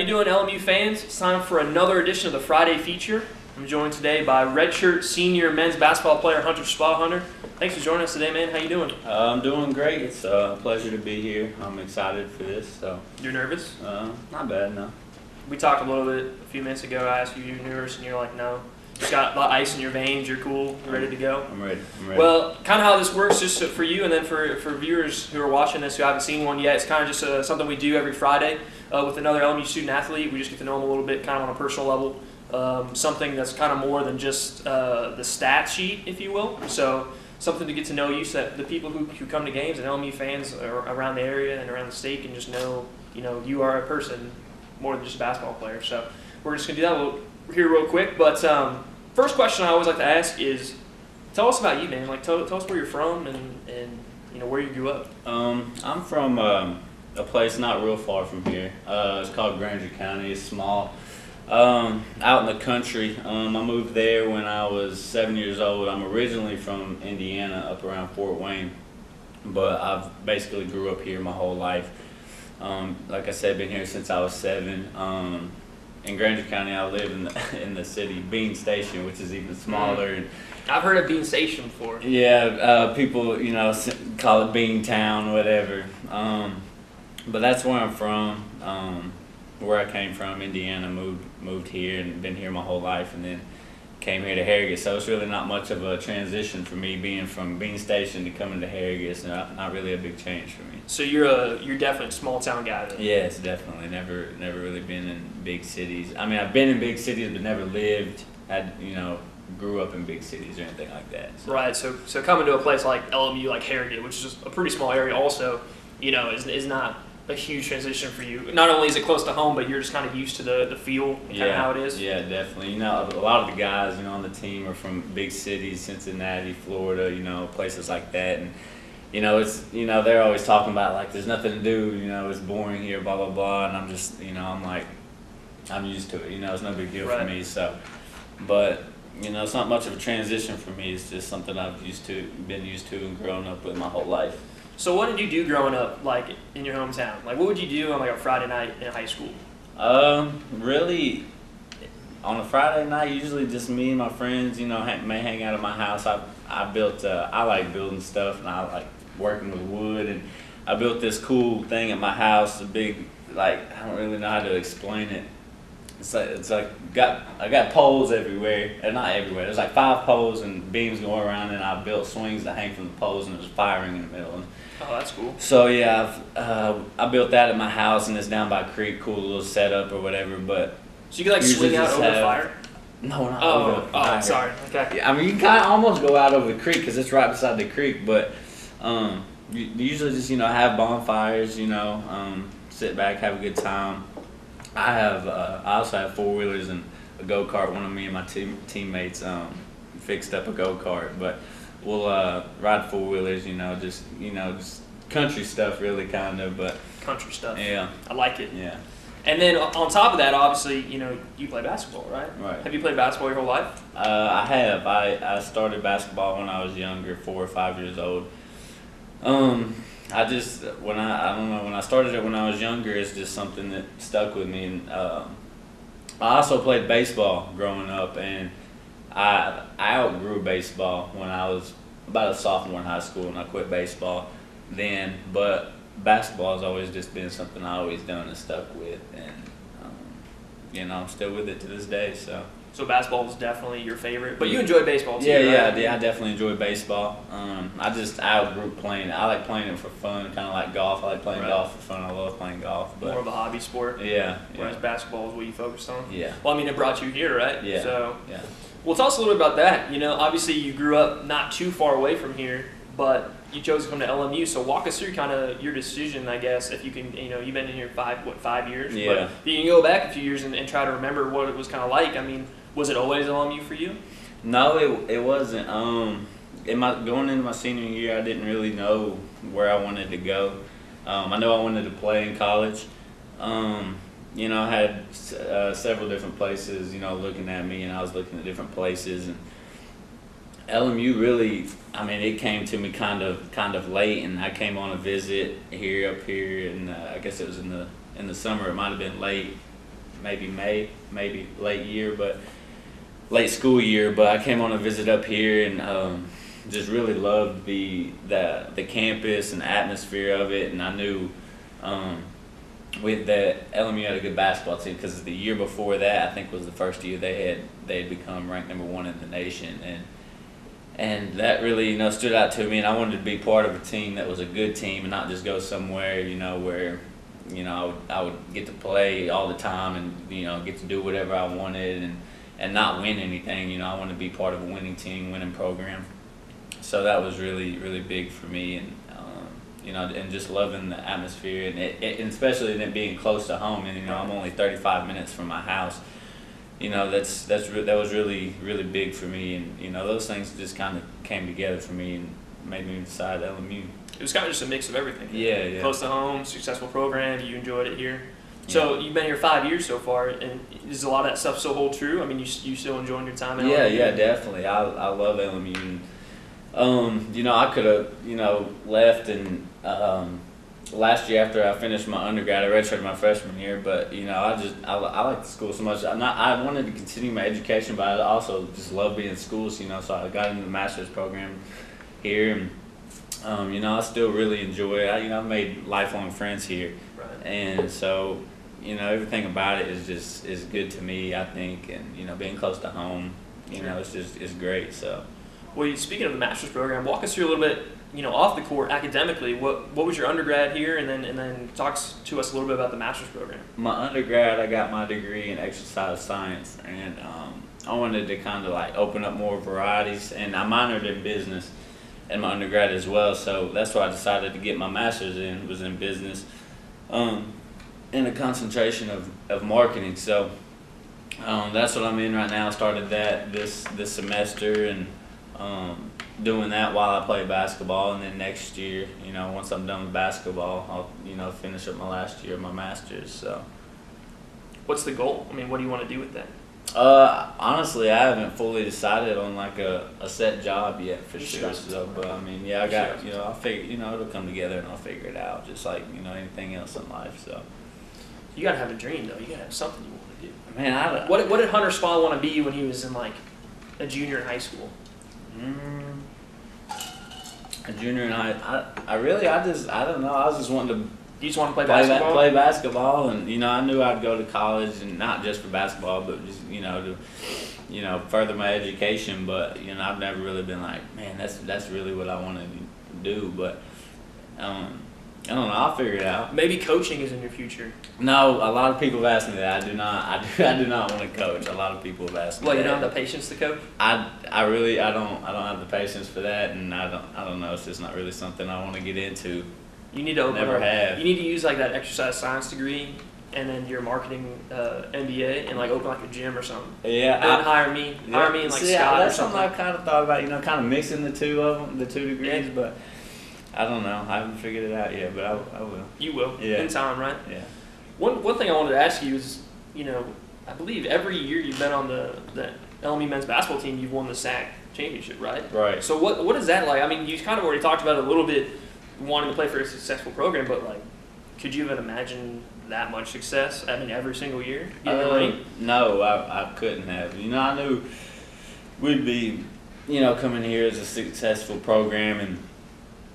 you doing, LMU fans? It's time for another edition of the Friday feature. I'm joined today by redshirt senior men's basketball player Hunter Spaw. Hunter, thanks for joining us today, man. How you doing? I'm doing great. It's a pleasure to be here. I'm excited for this. So You're nervous? Not bad, no. We talked a little bit a few minutes ago. I asked you, you're nervous, and you're like, no. You got a lot of ice in your veins. You're cool. You're ready to go. I'm ready. Well, kind of how this works, just for you, and then for viewers who are watching this who haven't seen one yet, it's kind of just something we do every Friday with another LMU student athlete. We just get to know them a little bit, kind of on a personal level. Something that's kind of more than just the stat sheet, if you will. So something to get to know you, so that the people who come to games and LMU fans around the area and around the state can just know, you are a person more than just a basketball player. So we're just gonna do that here real quick. But first question I always like to ask is, tell us about you, man. Like tell us where you're from and where you grew up. I'm from a place not real far from here. It's called Grainger County. It's small. Out in the country. I moved there when I was 7 years old. I'm originally from Indiana, up around Fort Wayne, but I've basically grew up here my whole life. Like I said, been here since I was 7. In Grainger County, I live in the city, Bean Station, which is even smaller. And I've heard of Bean Station before. yeah, people call it Bean Town, whatever. But that's where I'm from. Where I came from, Indiana, moved here and been here my whole life, and then came here to Harrogate. So it's really not much of a transition for me, being from Bean Station to coming to Harrogate. It's not really a big change for me. So you're definitely a small town guy then. Yes, definitely. Never really been in big cities. I mean, I've been in big cities, but never lived. Grew up in big cities or anything like that. So. Right. So coming to a place like LMU, like Harrogate, which is just a pretty small area, also, is not a huge transition for you. Not only is it close to home, but you're just kind of used to the feel and kind of how it is. Yeah, definitely. A lot of the guys, on the team are from big cities, Cincinnati, Florida, places like that. And, it's, they're always talking about, like, there's nothing to do, it's boring here, blah, blah, blah. And I'm just, I'm like, I'm used to it, it's no big deal for me. So, but, it's not much of a transition for me. It's just something I've been used to and grown up with my whole life. So what did you do growing up, like, in your hometown? Like, what would you do on, like, a Friday night in high school? Really, on a Friday night, usually just me and my friends, may hang out at my house. I like building stuff, and I like working with wood, and I built this cool thing at my house, a big, like, I don't really know how to explain it. It's like I got poles everywhere, not everywhere. There's like 5 poles and beams going around, and I built swings that hang from the poles, and there's firing in the middle. And oh, that's cool. so yeah, I built that at my house, and it's down by a creek, cool little setup or whatever. But so you could like swing out over the fire? No, not over the fire. Oh, sorry. Okay. Yeah, I mean, you can kind of almost go out over the creek because it's right beside the creek, but you usually just have bonfires, sit back, have a good time. I also have 4-wheelers and a go-kart. One of me and my teammates fixed up a go-kart, but we'll ride 4-wheelers, just country stuff really, kind of, but country stuff. Yeah. I like it. Yeah. And then on top of that, obviously, you play basketball, right? Right. Have you played basketball your whole life? I have. I started basketball when I was younger, 4 or 5 years old. When I started it when I was younger, it's just something that stuck with me. And I also played baseball growing up, and I outgrew baseball when I was about a sophomore in high school, and I quit baseball then. But basketball has always just been something I always done and stuck with, and I'm still with it to this day. So basketball is definitely your favorite, but you enjoy baseball too, yeah, right? Yeah, I definitely enjoy baseball. I outgrew playing it. I like playing it for fun, kind of like golf. I like playing golf for fun. I love playing golf. But more of a hobby sport. Yeah. Whereas basketball is what you focused on. Yeah. Well, I mean, it brought you here, right? Yeah. So, yeah. Well, tell us a little bit about that. Obviously you grew up not too far away from here, but you chose to come to LMU. So walk us through kind of your decision, I guess, if you can, you've been in here 5 years? Yeah. But you can go back a few years and try to remember what it was kind of like. I mean, was it always LMU for you? No, it wasn't. Going into my senior year, I didn't really know where I wanted to go. I know I wanted to play in college. I had several different places, looking at me, and I was looking at different places. And LMU really, it came to me kind of late, and I came on a visit up here, and I guess it was in the summer. It might have been late maybe May, maybe late school year. But I came on a visit up here and just really loved the campus and the atmosphere of it. And I knew with that LMU had a good basketball team because the year before that I think was the first year they had become ranked number 1 in the nation, and that really stood out to me, and I wanted to be part of a team that was a good team and not just go somewhere where I would get to play all the time and get to do whatever I wanted and not win anything. I wanted to be part of a winning team, winning program. So that was really, really big for me, and and just loving the atmosphere, and and especially it being close to home. And I'm only 35 minutes from my house. That was really, really big for me, and those things just kind of came together for me and made me decide LMU. It was kind of just a mix of everything. Yeah. Close to home, successful program. You enjoyed it here. So you've been here 5 years so far, and does a lot of that stuff still hold true? I mean, you still enjoying your time at LMU? Yeah, definitely. I love LMU. I could have, left and last year after I finished my undergrad, I redshirted my freshman year. But I like the school so much. I wanted to continue my education, but I also just love being in schools. So I got into the master's program here, and I still really enjoy it. I've made lifelong friends here, right. And so everything about it is good to me, I think, and being close to home, it's great. So. Well, speaking of the master's program, walk us through a little bit, off the court academically. What was your undergrad here, and then talk to us a little bit about the master's program. My undergrad, I got my degree in exercise science, and I wanted to kind of like open up more varieties, and I minored in business in my undergrad as well. So that's why I decided to get my master's was in business, in a concentration of marketing. So that's what I'm in right now. I started that this semester, and doing that while I play basketball, and then next year, once I'm done with basketball, I'll finish up my last year of my master's. So, what's the goal? I mean, what do you want to do with that? Honestly, I haven't fully decided on like a set job yet for sure. So, but I mean, I got I'll figure it'll come together and I'll figure it out, just like anything else in life. So, you gotta have a dream though. You gotta have something you want to do. Man, what did Hunter Spaw want to be when he was in like a junior in high school? A junior in high, I don't know. I was just wanting to. You just want to play basketball? Play basketball, and I knew I'd go to college, and not just for basketball, but just to further my education. But I've never really been like, man, that's really what I want to do. But I don't know. I'll figure it out. Maybe coaching is in your future. No, a lot of people have asked me that. I do not. I do not want to coach. A lot of people have asked me. Well, you don't have the patience to coach. I don't have the patience for that, and I don't know. It's just not really something I want to get into. You need to open Never up. have. You need to use like that exercise science degree, and then your marketing MBA, and like open like a gym or something. Yeah. And then hire me and like Scott or something. That's something I've kind of thought about. Kind of mixing the two degrees, Yeah. but. I don't know. I haven't figured it out yet, but I will. You will. Yeah. In time, right? Yeah. One thing I wanted to ask you is, I believe every year you've been on the LMU men's basketball team, you've won the SAC championship, right? Right. So what is that like? I mean, you kind of already talked about it a little bit, wanting to play for a successful program, but like, could you even imagine that much success? I mean, every single year getting a ring? No, I couldn't have. I knew we'd be, coming here as a successful program, and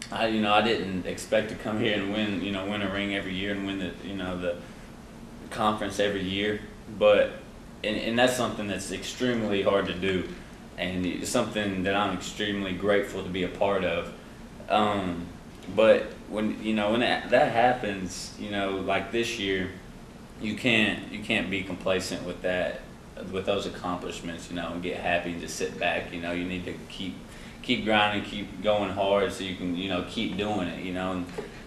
I didn't expect to come here and win a ring every year and win the conference every year, but and that's something that's extremely hard to do, and it's something that I'm extremely grateful to be a part of. But when that happens, like this year, you can't be complacent with that, with those accomplishments, and get happy and just sit back. You need to keep grinding, keep going hard, so you can keep doing it. And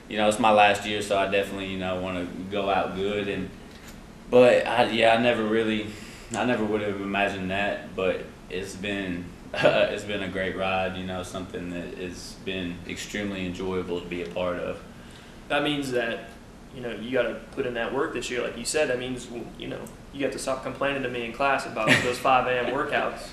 it's my last year, so I definitely want to go out good. But I never would have imagined that. But it's been a great ride. Something that has been extremely enjoyable to be a part of. That means that you got to put in that work this year, like you said. That means you have to stop complaining to me in class about those 5 a.m. workouts.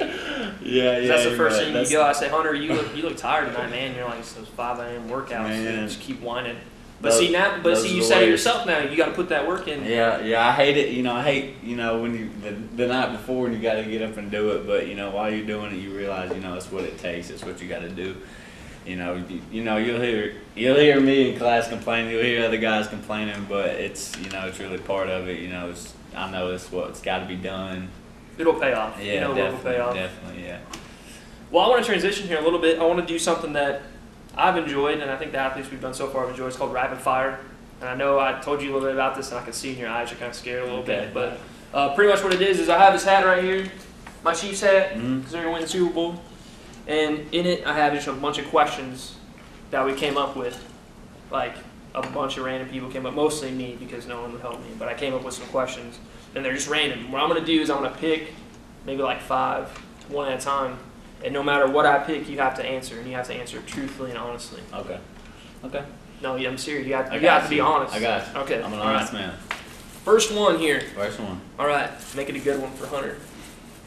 Yeah. That's the first thing you go. I say, Hunter, you look tired tonight, man. You're like, it's those 5 a.m. workouts. Just keep whining. But see now, you said it yourself now. You got to put that work in. Yeah. I hate it. I hate when you the night before and you got to get up and do it. But while you're doing it, you realize it's what it takes. It's what you got to do. You'll hear me in class complaining. You'll hear other guys complaining. But it's it's really part of it. I know it's what's got to be done. It'll pay off. Yeah, It will pay off. Definitely. Yeah. Well, I want to transition here a little bit. I want to do something that I've enjoyed, and I think the athletes we've done so far have enjoyed. It's called rapid fire. And I know I told you a little bit about this, and I can see in your eyes you're kind of scared a little bit. But pretty much what it is I have this hat right here, my Chiefs hat, because they're going to win the Super Bowl. And in it, I have just a bunch of questions that we came up with. Like, a bunch of random people came up, mostly me, because no one would help me. But I came up with some questions, and they're just random. What I'm going to do is I'm going to pick maybe like 5, one at a time. And no matter what I pick, you have to answer, and you have to answer truthfully and honestly. Okay. No, yeah, I'm serious. You have to be honest. I got you. Okay. I'm an honest man. First one here. First one. All right. Make it a good one for Hunter.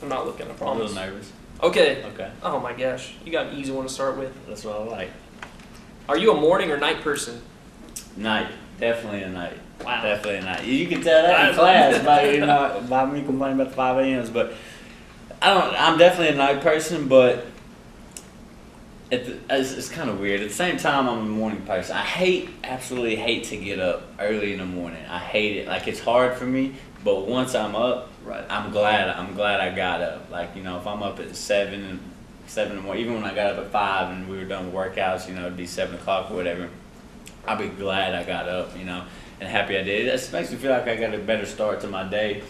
I'm not looking, I promise. I'm a little nervous. Okay. Okay. Oh my gosh. You got an easy one to start with. That's what I like. Are you a morning or night person? Night. Definitely a night. Wow. Definitely a night. You can tell that in class by me complaining about the 5 a.m.s, but I'm definitely a night person, but it's kind of weird. At the same time, I'm a morning person. I absolutely hate to get up early in the morning. I hate it. Like, it's hard for me, but once I'm up, right, I'm glad I got up. Like, if I'm up at 7 in the morning, even when I got up at 5 and we were done with workouts, it'd be 7 o'clock or whatever, I'll be glad I got up, and happy I did. It just makes me feel like I got a better start to my day.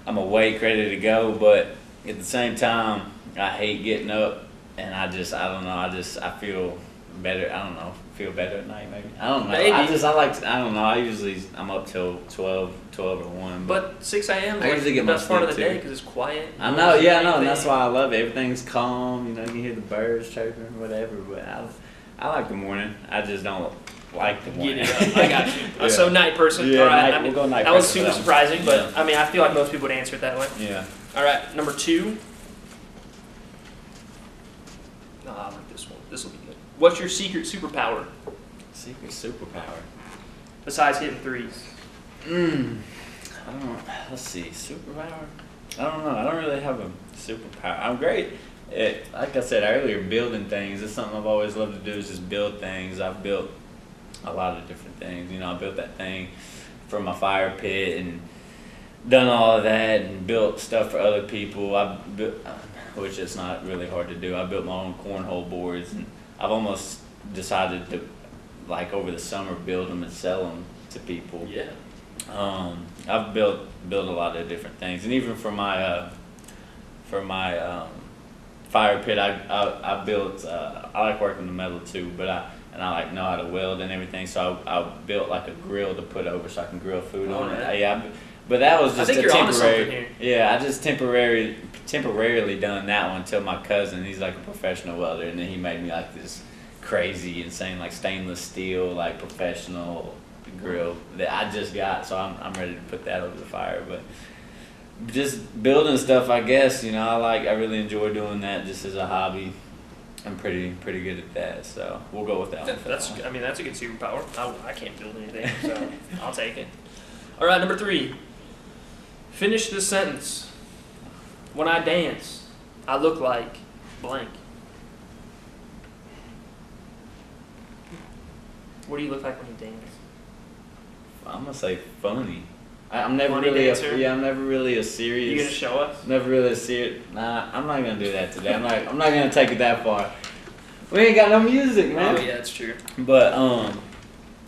I'm awake, ready to go, but at the same time, I hate getting up, and I don't know, I feel better, feel better at night maybe. I don't know. Maybe. I don't know, I'm up till 12 or 1. But 6 a.m. I usually get the my best part of the sleep, day too. because it's quiet. I know, and that's why I love it. Everything's calm, you hear the birds chirping, whatever, but I like the morning. I just don't like the morning. I got you. Yeah. So night person. Yeah, all right. we'll go night that was person. super surprising, but Yeah. I feel like most people would answer it that way. Yeah. All right, number 2. I like this one. This will be good. What's your secret superpower Secret superpower. besides hitting threes? I don't know. Let's see. Superpower? I don't know. I don't really have a superpower. I'm great at, like I said earlier, building things. It's something I've always loved to do is just build things. I've built a lot of different things. I built that thing for my fire pit and done all of that and built stuff for other people. Which is not really hard to do. I built my own cornhole boards, and I've almost decided to, like over the summer, build them and sell them to people. Yeah. I've built a lot of different things, and even for my fire pit, I built. I like working the metal too, but I like know how to weld and everything. So I built like a grill to put over so I can grill food on it. Right. Yeah, but that was just I think you're onto something here. Yeah, I just temporarily done that one until my cousin, he's like a professional welder, and then he made me like this crazy, insane, like stainless steel, like professional grill that I just got. So I'm ready to put that over the fire. But just building stuff, I guess, I really enjoy doing that just as a hobby. I'm pretty good at that, so we'll go with that one. That's a good superpower. I can't build anything, so I'll take it. All right, number 3. Finish this sentence. When I dance, I look like blank. What do you look like when you dance? I'm gonna say funny. I'm never Funny really dancer? I'm never really a serious. You gonna show us? Never really a serious. Nah, I'm not gonna do that today. I'm not gonna take it that far. We ain't got no music, man. Oh yeah, that's true. But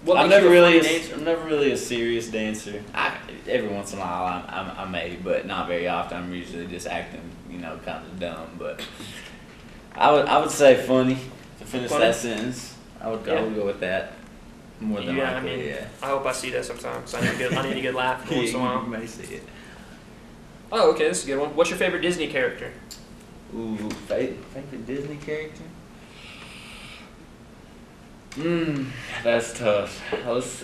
What I'm makes never you a really funny dancer? I'm never really a serious dancer. Every once in a while I may, but not very often. I'm usually just acting, kind of dumb. But I would say funny to finish Funny? that sentence. I would go with that. More than Yeah, likely, I hope I see that sometimes. I need a good laugh every once in a You while. may see it. Oh, okay, this is a good one. What's your favorite Disney character? Ooh, favorite Disney character? That's tough. Let's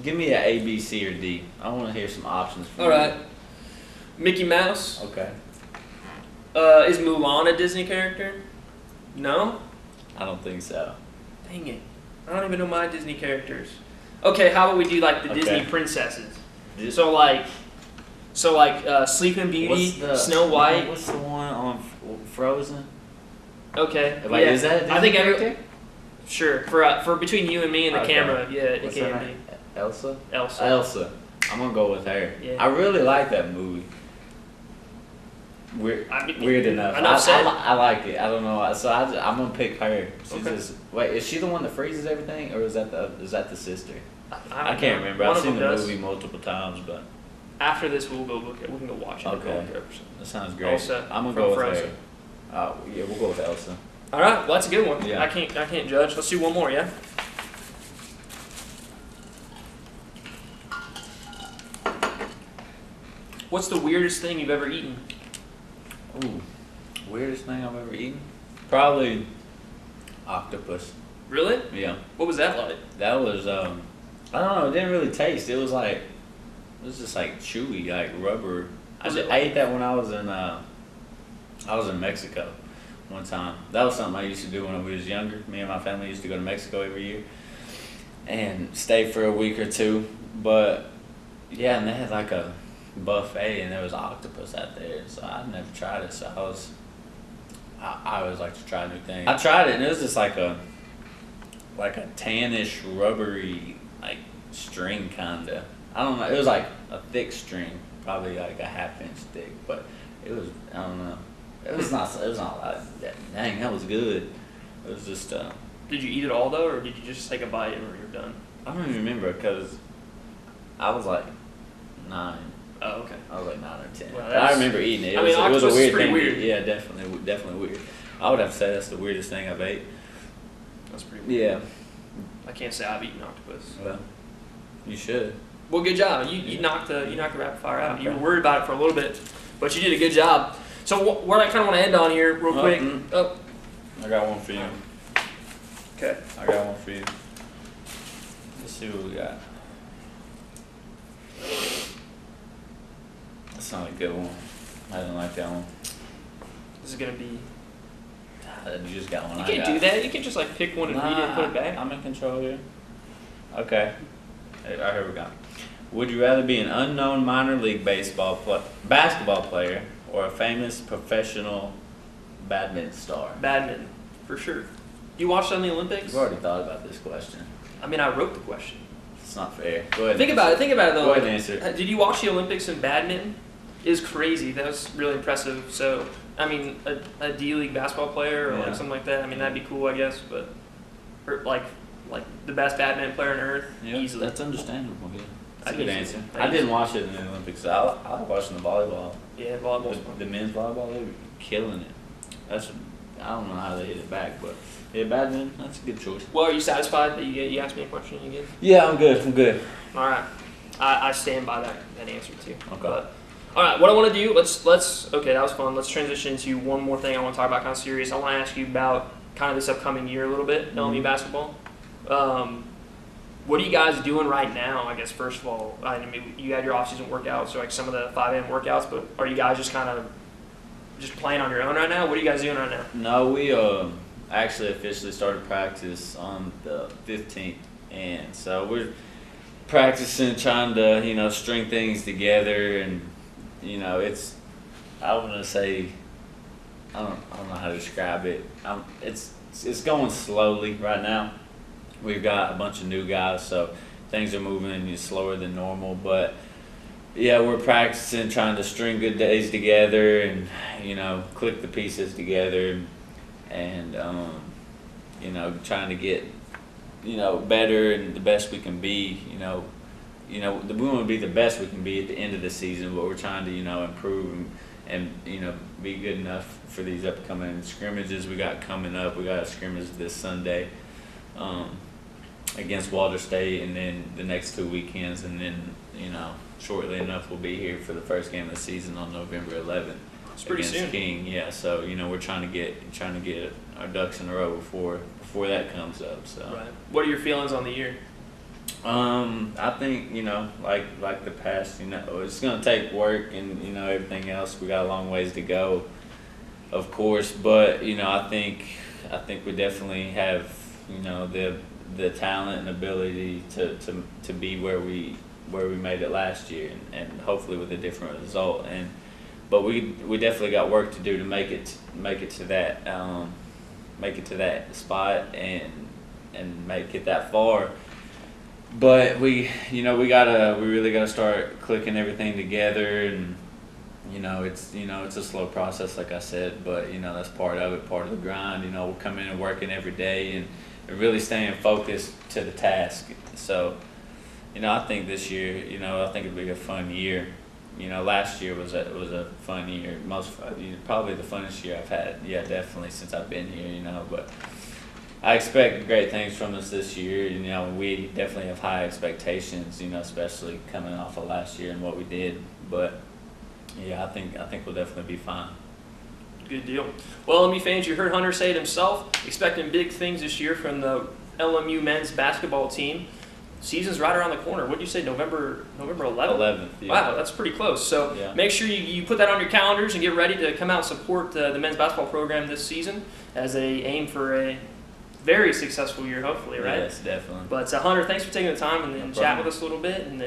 give me an A, B, C, or D. I want to hear some options. All right. Mickey Mouse. Okay. Is Mulan a Disney character? No? I don't think so. Dang it. I don't even know my Disney characters. Okay, how about we do like the Disney princesses? So like Sleeping Beauty, Snow White. What's the one on Frozen? Okay. Wait, is that a Disney character? Sure. For between you and me and the camera, yeah, it can be. Elsa. Elsa. I'm gonna go with her. Yeah. I really like that movie. Weird enough. I like it. I don't know. So I'm gonna pick her. Wait, is she the one that freezes everything, or is that the sister? I can't remember. I've seen the movie multiple times, but after this we'll go look at. We can go watch it. Okay, that sounds great. Elsa, I'm gonna go with Frozen. Her. Yeah, we'll go with Elsa. All right, well that's a good one. Yeah. I can't judge. Let's do one more. Yeah. What's the weirdest thing you've ever eaten? Ooh, weirdest thing I've ever eaten? Probably octopus. Really? Yeah. What was that like? That was I don't know. It didn't really taste. It was just like chewy, like rubber. I ate that when I was in Mexico one time. That was something I used to do when I was younger. Me and my family used to go to Mexico every year and stay for a week or two. But yeah, and they had like a buffet and there was octopus out there. So I'd never tried it. So I always like to try new things. I tried it and it was just like a tannish, rubbery, like string kinda. I don't know. It was like a thick string, probably like a half-inch thick, but it was, I don't know. It was not like that. Dang, that was good. It was just. Did you eat it all though, or did you just take a bite and you're done? I don't even remember because I was like 9. Oh, okay. I was like 9 or 10. Well, I remember eating it. It was a weird thing. Weird. Yeah, definitely weird. I would have to say that's the weirdest thing I've ate. That's pretty weird. Yeah. I can't say I've eaten octopus. Well, you should. Well, good job. You knocked the rapid fire out. Okay. You were worried about it for a little bit, but you did a good job. So what I kind of want to end on here real quick. I got one for you. Okay. I got one for you. Let's see what we got. That's not a good one. I didn't like that one. This is gonna be. You just got one. You can't do that. You can just like pick one and read it and put it back. I'm in control here. Okay. Here we go. Would you rather be an unknown minor league basketball player or a famous professional badminton star? Badminton, for sure. You watched on the Olympics? You've already thought about this question. I mean, I wrote the question. It's not fair. Go ahead. Think about it though. Go ahead and answer. Did you watch the Olympics in badminton? It was crazy. That was really impressive. So, I mean, a D-League basketball player or like something like that. I mean, that'd be cool, I guess. But, or like the best badminton player on earth, easily. That's understandable. Yeah. That's a good answer. I didn't watch it in the Olympics. I like watching the volleyball. Yeah, volleyball. The men's volleyball, they were killing it. I don't know how they hit it back, but yeah, badminton, that's a good choice. Well, are you satisfied that you asked me a question again? Yeah, I'm good. All right, I stand by that answer too. Okay. But, all right, what I want to do, let's okay, that was fun. Let's transition into one more thing I want to talk about, kind of serious. I want to ask you about kind of this upcoming year a little bit, LMU basketball. What are you guys doing right now? I guess first of all, I mean, you had your offseason workouts, so like some of the 5 a.m. workouts, but are you guys just kind of playing on your own right now? What are you guys doing right now? No, we actually officially started practice on the 15th, and so we're practicing, trying to string things together, and it's I want to say I don't know how to describe it. It's going slowly right now. We've got a bunch of new guys, so things are moving slower than normal. But yeah, we're practicing, trying to string good days together, and click the pieces together, and trying to get better and the best we can be. We want to be the best we can be at the end of the season, but we're trying to improve and be good enough for these upcoming scrimmages we got coming up. We got a scrimmage this Sunday against Walter State, and then the next 2 weekends, and then shortly enough we'll be here for the first game of the season on November 11th. It's pretty against soon. King, yeah. So we're trying to get our ducks in a row before that comes up. So right. What are your feelings on the year? I think like the past, it's gonna take work and everything else. We got a long ways to go, of course, but I think we definitely have the talent and ability to be where we made it last year, and hopefully with a different result. But we definitely got work to do to make it to that spot and make it that far. But we really gotta start clicking everything together, and it's a slow process, like I said, but that's part of it, part of the grind. We'll come in and working every day and really staying focused to the task. So I think this year, I think it'll be a fun year. Last year was a fun year, probably the funnest year I've had, definitely since I've been here. But I expect great things from us this year. We definitely have high expectations, especially coming off of last year and what we did. But I think we'll definitely be fine. Good deal. Well, LMU fans, you heard Hunter say it himself, expecting big things this year from the LMU men's basketball team. Season's right around the corner. What did you say, November 11th? 11th, yeah. Wow, that's pretty close. So make sure you put that on your calendars and get ready to come out and support the men's basketball program this season as they aim for a very successful year, hopefully, right? Yes, definitely. But Hunter, thanks for taking the time and No chat with us a little bit and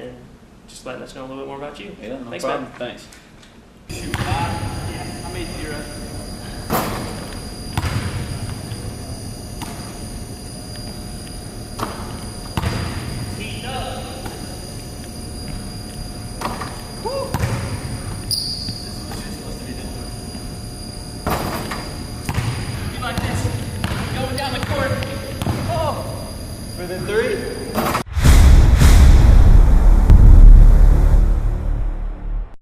just letting us know a little bit more about you. Yeah, no Thanks, problem. man. Thanks.